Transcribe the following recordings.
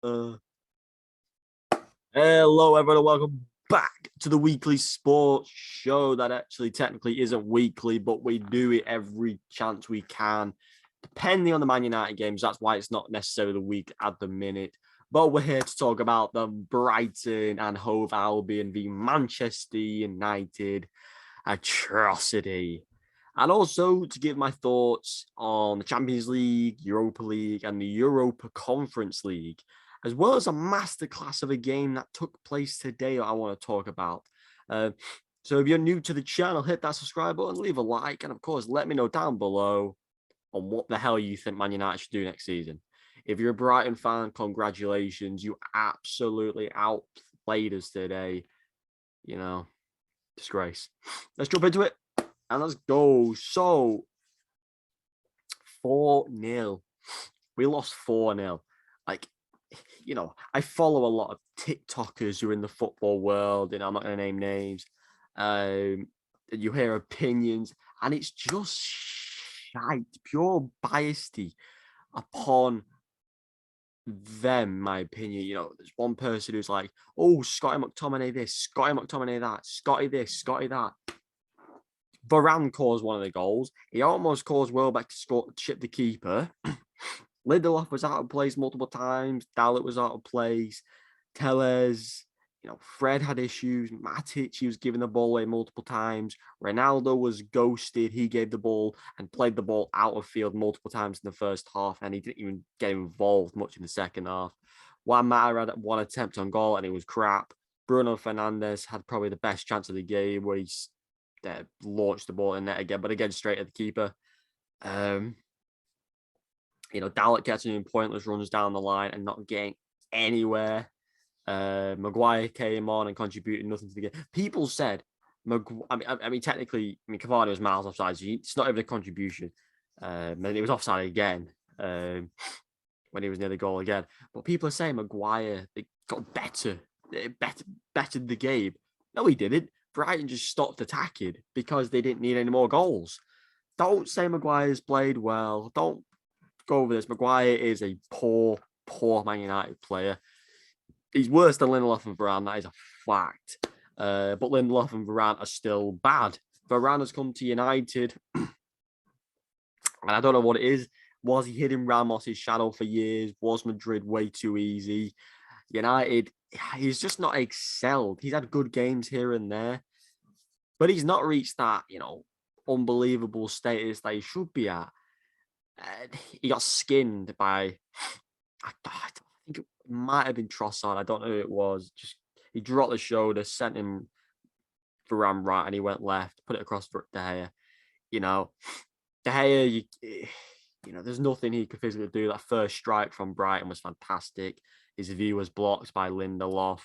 Hello, everyone, and welcome back to the weekly sports show that actually technically isn't weekly, but we do it every chance we can, depending on the Man United games. That's why it's not necessarily the week at the minute. But we're here to talk about the Brighton and Hove Albion v Manchester United atrocity. And also to give my thoughts on the Champions League, Europa League, and the Europa Conference League, as well as a masterclass of a game that took place today I want to talk about. So if you're new to the channel, hit that subscribe button, leave a like, and of course, let me know down below on what the hell you think Man United should do next season. If you're a Brighton fan, congratulations. You absolutely outplayed us today. You know, disgrace. Let's jump into it and let's go. So, 4-0. We lost 4-0. Like, you know, I follow a lot of TikTokers who are in the football world, and I'm not going to name names. And you hear opinions, and it's just shite, pure biasty upon them, my opinion. You know, there's one person who's like, oh, Scotty McTominay this, Scotty McTominay that, Scotty this, Scotty that. Varane caused one of the goals. He almost caused Welbeck to chip the keeper. Lindelof was out of place multiple times. Dalot was out of place. Tellez, you know, Fred had issues. Matic, he was giving the ball away multiple times. Ronaldo was ghosted. He gave the ball and played the ball out of field multiple times in the first half, and he didn't even get involved much in the second half. Juan Mata had one attempt on goal, and it was crap. Bruno Fernandes had probably the best chance of the game where he launched the ball in net again, but again, straight at the keeper. You know, Dalot getting pointless runs down the line and not getting anywhere. Maguire came on and contributed nothing to the game. People said, I mean, technically, Cavani was miles offside. So it's not even a contribution. And it was offside again when he was near the goal again. But people are saying Maguire, they got better. They bettered the game. No, he didn't. Brighton just stopped attacking because they didn't need any more goals. Don't say Maguire's played well. Don't go over this. Maguire is a poor Man United player. He's worse than Lindelof and Varane. That is a fact. But Lindelof and Varane are still bad. Varane has come to United, and I don't know what it is. Was he hitting Ramos's shadow for years? Was Madrid way too easy? United, he's just not excelled. He's had good games here and there, but he's not reached that, you know, unbelievable status that he should be at. He got skinned by, I think it might have been Trossard. I don't know who it was. Just he dropped the shoulder, sent him Varane right, and he went left, put it across for De Gea. You know, De Gea, you know, there's nothing he could physically do. That first strike from Brighton was fantastic. His view was blocked by Lindelof.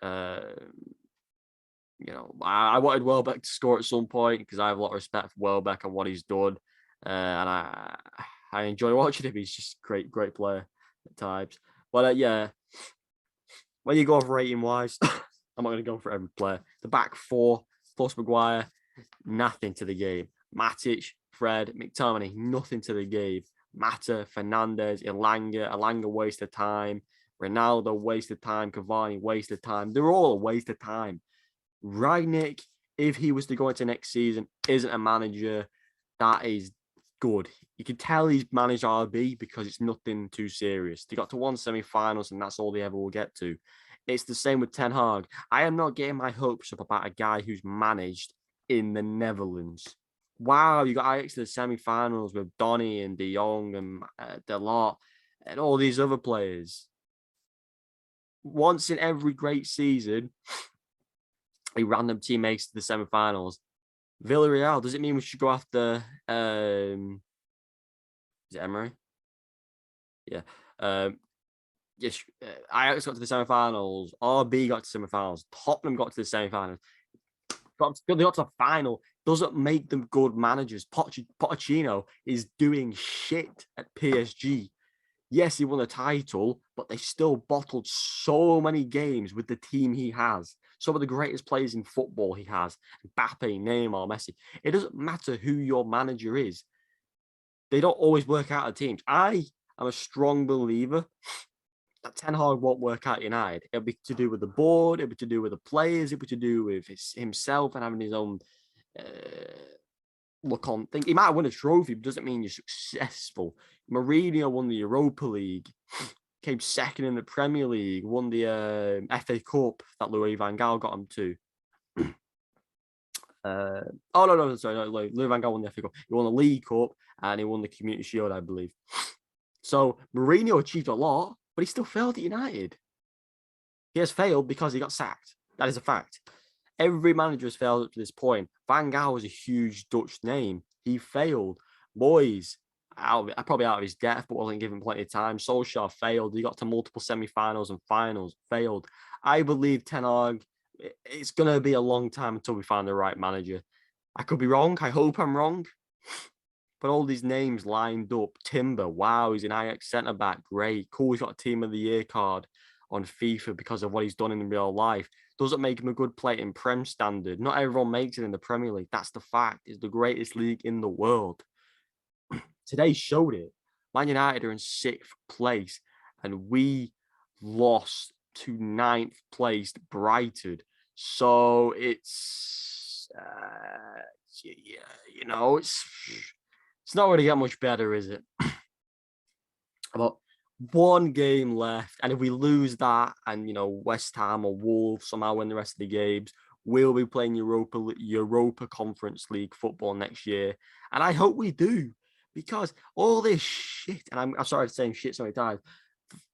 You know, I wanted Welbeck to score at some point because I have a lot of respect for Welbeck and what he's done. And I enjoy watching him. He's just great player at times. But yeah, when you go off rating wise, I'm not going to go for every player. The back four plus Maguire, nothing to the game. Matic, Fred, McTominay, nothing to the game. Mata, Fernandes, Elanga wasted time. Ronaldo wasted time. Cavani wasted time. They're all a waste of time. Rangnick, if he was to go into next season, isn't a manager that is good. You can tell he's managed RB because it's nothing too serious. They got to one semi-finals and that's all they ever will get to. It's the same with Ten Hag. I am not getting my hopes up about a guy who's managed in the Netherlands. Wow, you got Ajax to the semi-finals with Donny and De Jong and Delort and all these other players. Once in every great season, a random team makes to the semi-finals. Villarreal, does it mean we should go after is it Emery? Yeah. Yes, Ajax got to the semi-finals. RB got to the semi-finals. Tottenham got to the semi-finals. They got to the final. Doesn't make them good managers. Pochettino is doing shit at PSG. Yes, he won a title, but they still bottled so many games with the team he has. Some of the greatest players in football he has. Mbappe, Neymar, Messi. It doesn't matter who your manager is. They don't always work out of teams. I am a strong believer that Ten Hag won't work out at United. It'll be to do with the board. It'll be to do with the players. It'll be to do with himself and having his own uh, look on thing. He might win a trophy, but doesn't mean you're successful. Mourinho won the Europa League, came second in the Premier League, won the FA Cup that Louis van Gaal got him to. Oh no, sorry, no, Louis van Gaal won the FA Cup. He won the League Cup and he won the Community Shield, I believe. So Mourinho achieved a lot, but he still failed at United. He has failed because he got sacked. That is a fact. Every manager has failed up to this point. Van Gaal was a huge Dutch name. He failed. Boys, probably out of his depth, but wasn't given plenty of time. Solskjaer failed. He got to multiple semi-finals and finals, failed. I believe Ten Hag, it's going to be a long time until we find the right manager. I could be wrong. I hope I'm wrong. But all these names lined up. Timber, wow, he's an Ajax centre-back. Great. Cool, he's got a Team of the Year card on FIFA because of what he's done in real life. Doesn't make him a good player in Prem standard. Not everyone makes it in the Premier League. That's the fact. It's the greatest league in the world. Today showed it. Man United are in 6th place and we lost to 9th placed Brighton. So it's, you know, it's not going to get much better, is it? About one game left, and if we lose that, and you know West Ham or Wolves somehow win the rest of the games, we'll be playing Europa Conference League football next year, and I hope we do, because all this shit, and I'm sorry for saying shit so many times,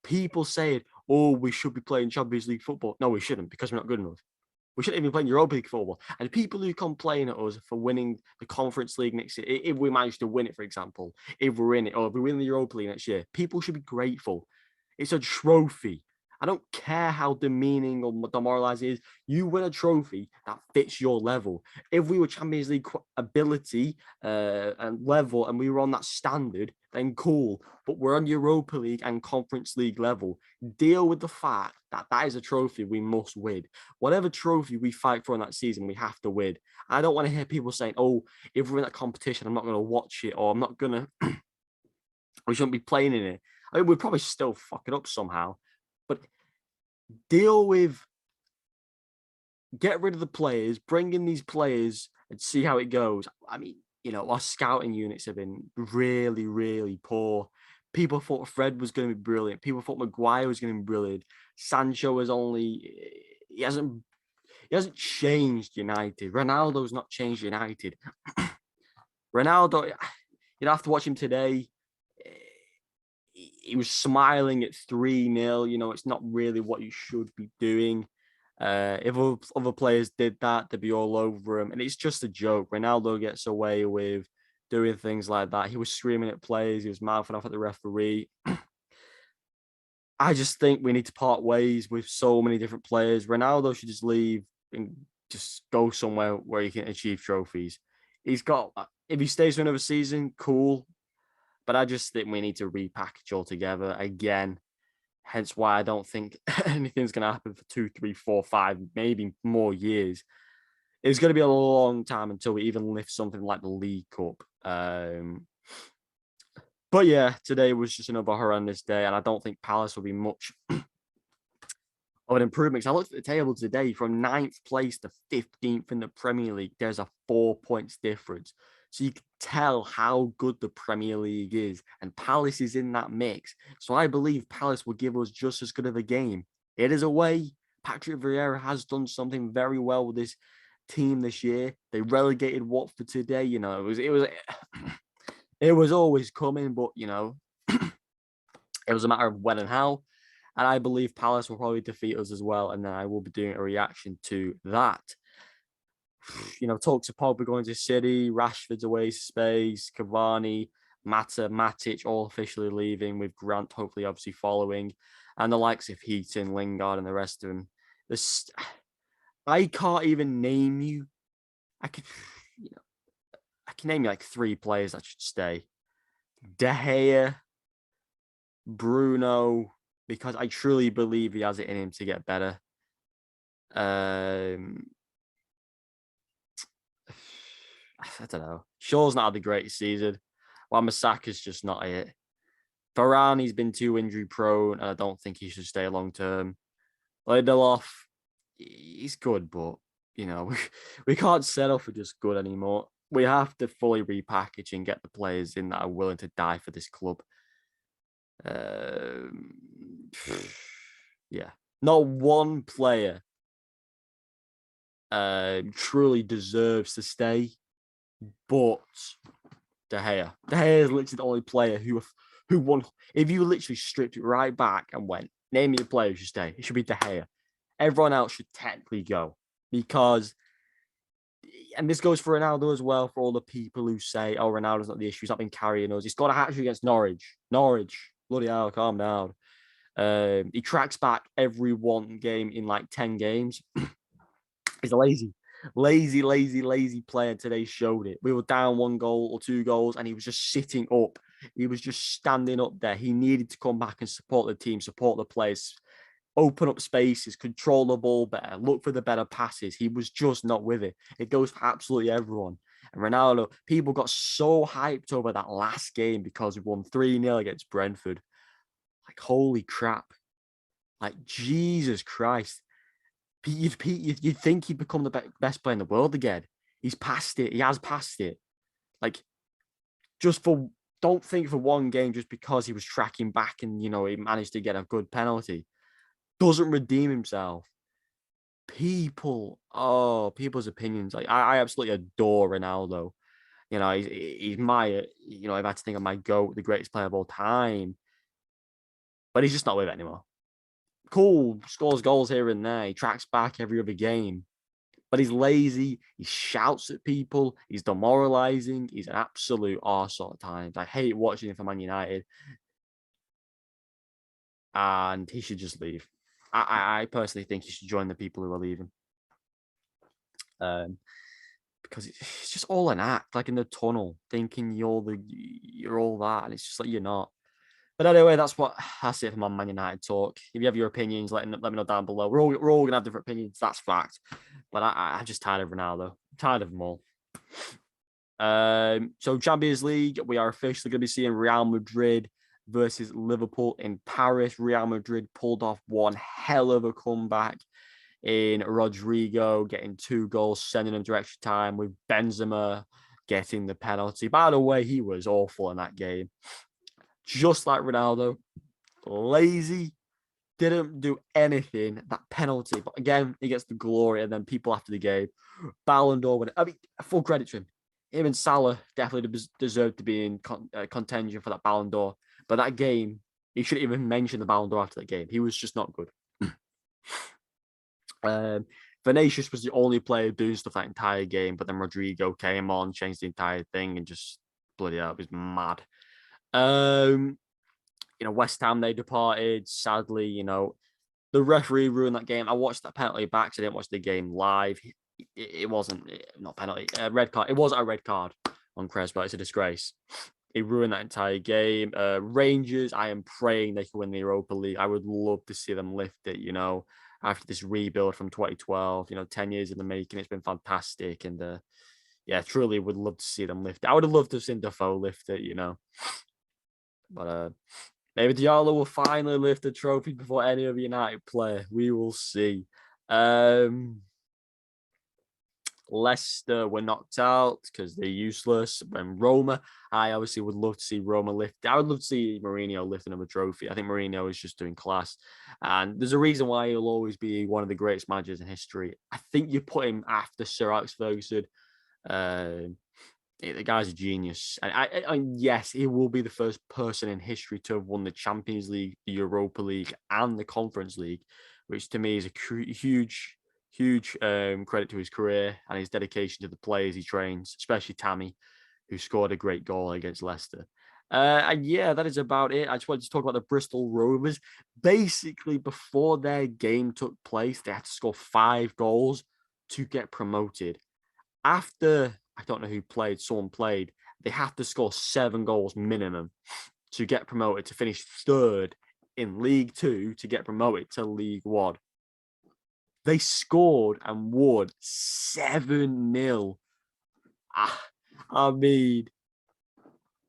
people saying, "Oh, we should be playing Champions League football." No, we shouldn't, because we're not good enough. We shouldn't even be playing Europa League football. And people who complain at us for winning the Conference League next year, if we manage to win it, for example, if we're in it, or if we win the Europa League next year, people should be grateful. It's a trophy. I don't care how demeaning or demoralizing it is. You win a trophy that fits your level. If we were Champions League ability and level and we were on that standard, then cool. But we're on Europa League and Conference League level. Deal with the fact that that is a trophy we must win. Whatever trophy we fight for in that season, we have to win. I don't want to hear people saying, oh, if we're in that competition, I'm not going to watch it, or I'm not going to, we shouldn't be playing in it. I mean, we'd probably still fuck it up somehow, but deal with, get rid of the players, bring in these players and see how it goes. I mean, you know, our scouting units have been really, really poor. People thought Fred was going to be brilliant. People thought Maguire was going to be brilliant. Sancho was only, he hasn't changed United. Ronaldo's not changed United. Ronaldo, you'd have to watch him today. He was smiling at 3-0. You know, it's not really what you should be doing. If other players did that, they'd be all over him. And it's just a joke. Ronaldo gets away with doing things like that. He was screaming at players. He was mouthing off at the referee. I just think we need to part ways with so many different players. Ronaldo should just leave and just go somewhere where he can achieve trophies. He's got, if he stays for another season, cool. But I just think we need to repackage altogether again. Hence why I don't think anything's going to happen for 2, 3, 4, 5, maybe more years. It's going to be a long time until we even lift something like the League Cup. But yeah, today was just another horrendous day, and I don't think Palace will be much of an improvement. I looked at the table today, from 9th place to 15th in the Premier League, there's a 4 points difference. So you can tell how good the Premier League is, and Palace is in that mix. So I believe Palace will give us just as good of a game. It is away. Patrick Vieira has done something very well with this team this year. They relegated Watford today. You know, it was always coming, but you know, it was a matter of when and how. And I believe Palace will probably defeat us as well. And then I will be doing a reaction to that. You know, talks of Pogba going to City, Rashford's away space, Cavani, Mata, Matic all officially leaving, with Grant hopefully obviously following, and the likes of Heaton, Lingard, and the rest of them. This, I can't even name you. I can name you like 3 players that should stay. De Gea, Bruno, because I truly believe he has it in him to get better. I don't know. Shaw's not had the greatest season. Wan-Bissaka's just not it. Varane, he's been too injury prone, and I don't think he should stay long term. Lindelof, he's good, but we can't settle for just good anymore. We have to fully repackage and get the players in that are willing to die for this club. Yeah, not one player truly deserves to stay, but De Gea. De Gea is literally the only player who won. If you literally stripped it right back and went, name me a player who should stay, it should be De Gea. Everyone else should technically go because, and this goes for Ronaldo as well, for all the people who say, oh, Ronaldo's not the issue, he's not been carrying us. He's got a hat trick against Norwich. Bloody hell, calm down. He tracks back every one game in like 10 games. He's a lazy player. Today showed it. We were down 1 goal or 2 goals, and he was just sitting up. He was just standing up there. He needed to come back and support the team, support the players, open up spaces, control the ball better, look for the better passes. He was just not with it. It goes for absolutely everyone. And Ronaldo, people got so hyped over that last game because we won 3-0 against Brentford. Like, holy crap. Like, Jesus Christ. You'd think he'd become the best player in the world again. He's passed it. He has passed it. Like, don't think for one game just because he was tracking back and, he managed to get a good penalty. Doesn't redeem himself. People's opinions. Like, I absolutely adore Ronaldo. He's my, if I had to think of my GOAT, the greatest player of all time. But he's just not with it anymore. Cool, scores goals here and there. He tracks back every other game. But he's lazy. He shouts at people. He's demoralizing. He's an absolute arsehole at times. I hate watching him for Man United. And he should just leave. I personally think he should join the people who are leaving. Because it's just all an act, like in the tunnel, thinking you're all that, and it's just like you're not. But anyway, that's it for my Man United talk. If you have your opinions, let me know down below. We're all gonna have different opinions. That's fact. But I'm just tired of Ronaldo. I'm tired of them all. So Champions League, we are officially going to be seeing Real Madrid versus Liverpool in Paris. Real Madrid pulled off one hell of a comeback in Rodrigo getting 2 goals, sending them to extra time, with Benzema getting the penalty. By the way, he was awful in that game. Just like Ronaldo, lazy, didn't do anything. That penalty, but again, he gets the glory. And then people after the game, Ballon d'Or winner. I mean, full credit to him. Him and Salah definitely deserved to be in contention for that Ballon d'Or. But that game, he shouldn't even mention the Ballon d'Or after that game. He was just not good. Vinicius was the only player doing stuff that entire game, but then Rodrigo came on, changed the entire thing, and just bloody hell, it was mad. West Ham, they departed. Sadly, the referee ruined that game. I watched that penalty back, so I didn't watch the game live. It wasn't not penalty, red card. It wasn't a red card on Crespo. It's a disgrace. He ruined that entire game. Rangers, I am praying they can win the Europa League. I would love to see them lift it, after this rebuild from 2012, 10 years in the making. It's been fantastic. And truly would love to see them lift it. I would have loved to have seen Defoe lift it, But maybe Diallo will finally lift the trophy before any other United player. We will see. Leicester were knocked out because they're useless. And Roma, I obviously would love to see Roma lift. I would love to see Mourinho lifting them a trophy. I think Mourinho is just doing class. And there's a reason why he'll always be one of the greatest managers in history. I think you put him after Sir Alex Ferguson. The guy's a genius. And yes, he will be the first person in history to have won the Champions League, the Europa League, and the Conference League, which to me is a huge credit to his career and his dedication to the players he trains, especially Tammy, who scored a great goal against Leicester. And that is about it. I just wanted to talk about the Bristol Rovers. Basically, before their game took place, they had to score 5 goals to get promoted. After, I don't know who played, someone played, they have to score 7 goals minimum to get promoted, to finish 3rd in League 2 to get promoted to League 1. They scored and won 7-0. I mean,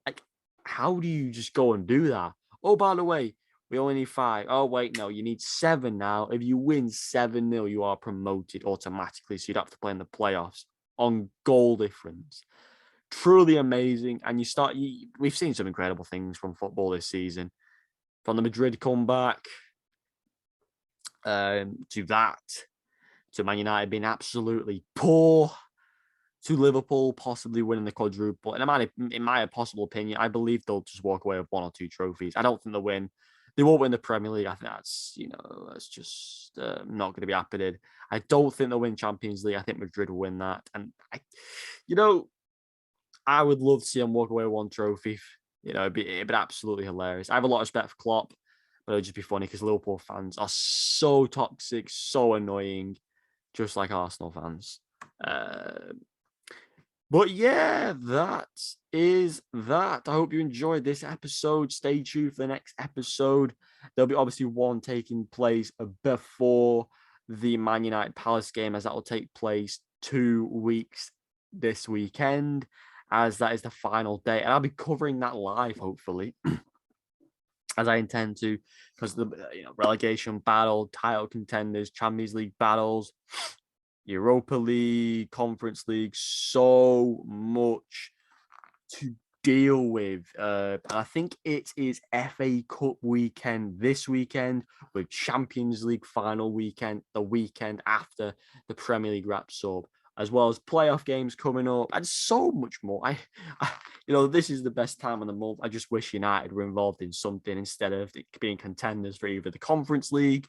like, how do you just go and do that? Oh, by the way, we only need 5. Oh, wait, no, you need 7 now. If you win 7-0, you are promoted automatically. So you'd have to play in the playoffs on goal difference. Truly amazing. And we've seen some incredible things from football this season. From the Madrid comeback to that, to Man United being absolutely poor, to Liverpool possibly winning the quadruple. And in my possible opinion, I believe they'll just walk away with 1 or 2 trophies. I don't think they'll win. They won't win the Premier League. I think that's just not going to be happening. I don't think they'll win Champions League. I think Madrid will win that. And I would love to see them walk away with 1 trophy. It'd be absolutely hilarious. I have a lot of respect for Klopp, but it'd just be funny because Liverpool fans are so toxic, so annoying, just like Arsenal fans. But yeah, that is that. I hope you enjoyed this episode. Stay tuned for the next episode. There'll be obviously one taking place before the Man United Palace game, as that will take place 2 weeks this weekend, as that is the final day. And I'll be covering that live, hopefully, as I intend to, because the relegation battle, title contenders, Champions League battles, Europa League, Conference League, so much to deal with. And I think it is FA Cup weekend this weekend, with Champions League final weekend, the weekend after the Premier League wraps up, as well as playoff games coming up, and so much more. This is the best time of the month. I just wish United were involved in something instead of being contenders for either the Conference League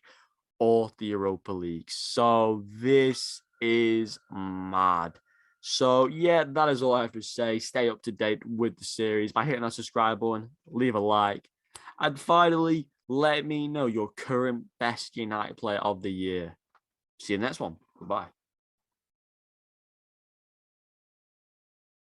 or the Europa League. So this is mad. So yeah, that is all I have to say. Stay up to date with the series by hitting that subscribe button, leave a like, and finally, let me know your current best United player of the year. See you in the next one. Goodbye.